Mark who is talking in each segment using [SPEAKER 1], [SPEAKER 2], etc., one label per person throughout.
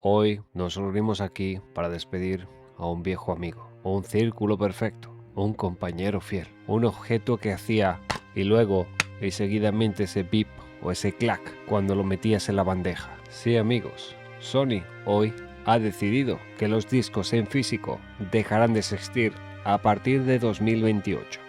[SPEAKER 1] Hoy nos reunimos aquí para despedir a un viejo amigo, un círculo perfecto, un compañero fiel, un objeto que hacía y luego y seguidamente ese bip o ese clac cuando lo metías en la bandeja. Sí, amigos, Sony hoy ha decidido que los discos en físico dejarán de existir a partir de 2028.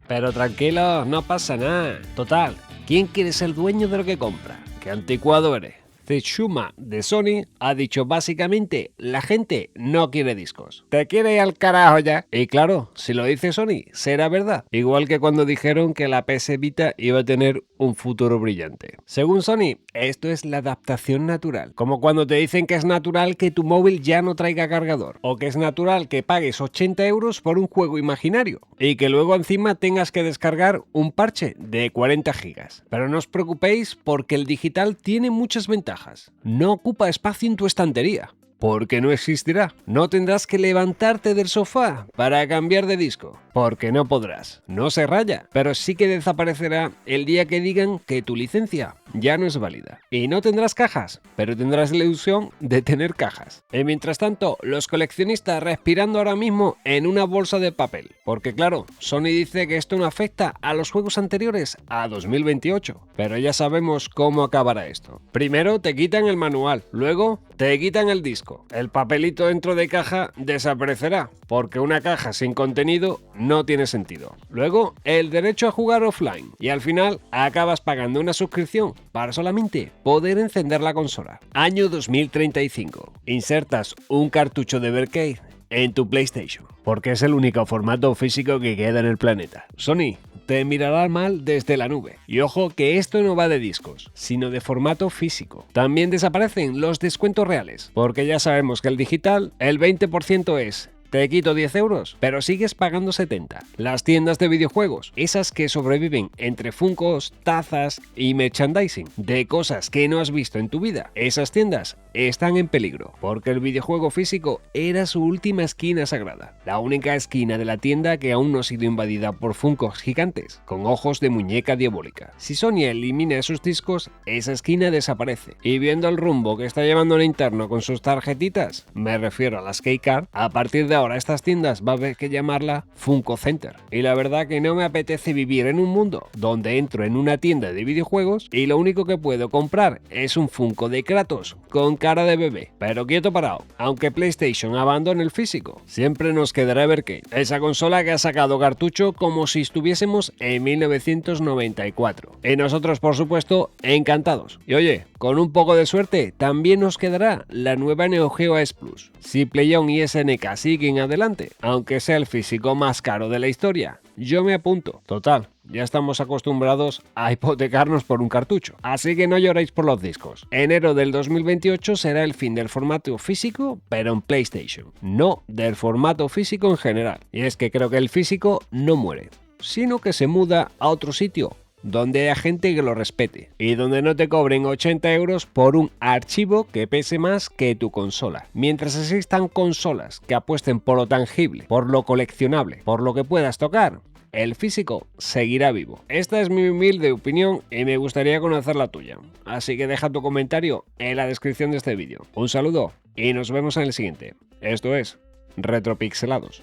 [SPEAKER 1] Pero tranquilo, no pasa nada. Total, ¿quién quiere ser dueño de lo que compra? ¿Qué anticuado eres? Tsushima de Sony ha dicho básicamente: la gente no quiere discos. ¿Te quiere ir al carajo ya? Y claro, si lo dice Sony, será verdad. Igual que cuando dijeron que la PS Vita iba a tener un futuro brillante. Según Sony, esto es la adaptación natural. Como cuando te dicen que es natural que tu móvil ya no traiga cargador. O que es natural que pagues 80 euros por un juego imaginario. Y que luego encima tengas que descargar un parche de 40 gigas. Pero no os preocupéis porque el digital tiene muchas ventajas. No ocupa espacio en tu estantería, porque no existirá. No tendrás que levantarte del sofá para cambiar de disco, porque no podrás. No se raya, pero sí que desaparecerá el día que digan que tu licencia ya no es válida. Y no tendrás cajas, pero tendrás la ilusión de tener cajas. Y mientras tanto, los coleccionistas respirando ahora mismo en una bolsa de papel. Porque claro, Sony dice que esto no afecta a los juegos anteriores a 2028. Pero ya sabemos cómo acabará esto. Primero te quitan el manual, luego te quitan el disco. El papelito dentro de caja desaparecerá, porque una caja sin contenido no tiene sentido. Luego, el derecho a jugar offline. Y al final, acabas pagando una suscripción para solamente poder encender la consola. Año 2035. Insertas un cartucho de Evercade en tu PlayStation, porque es el único formato físico que queda en el planeta. Sony te mirará mal desde la nube. Y ojo que esto no va de discos, sino de formato físico. También desaparecen los descuentos reales, porque ya sabemos que el digital, el 20% es: te quito 10 euros, pero sigues pagando 70. Las tiendas de videojuegos, esas que sobreviven entre funcos, tazas y merchandising de cosas que no has visto en tu vida, esas tiendas están en peligro, porque el videojuego físico era su última esquina sagrada. La única esquina de la tienda que aún no ha sido invadida por funcos gigantes, con ojos de muñeca diabólica. Si Sony elimina esos discos, esa esquina desaparece. Y viendo el rumbo que está llevando el interno con sus tarjetitas, me refiero a las Keycard, a partir de ahora estas tiendas va a haber que llamarla Funko Center. Y la verdad que no me apetece vivir en un mundo donde entro en una tienda de videojuegos y lo único que puedo comprar es un Funko de Kratos con cara de bebé. Pero quieto parado, aunque PlayStation abandone el físico, siempre nos quedará Evercade, esa consola que ha sacado cartucho como si estuviésemos en 1994. Y nosotros, por supuesto, encantados. Y oye, con un poco de suerte, también nos quedará la nueva Neo Geo S Plus. Si PlayOn y SNK siguen adelante, aunque sea el físico más caro de la historia, yo me apunto. Total, ya estamos acostumbrados a hipotecarnos por un cartucho. Así que no lloréis por los discos. Enero del 2028 será el fin del formato físico, pero en PlayStation. No del formato físico en general. Y es que creo que el físico no muere, sino que se muda a otro sitio, donde haya gente que lo respete y donde no te cobren 80 euros por un archivo que pese más que tu consola. Mientras existan consolas que apuesten por lo tangible, por lo coleccionable, por lo que puedas tocar, el físico seguirá vivo. Esta es mi humilde opinión y me gustaría conocer la tuya. Así que deja tu comentario en la descripción de este vídeo. Un saludo y nos vemos en el siguiente. Esto es Retropixelados.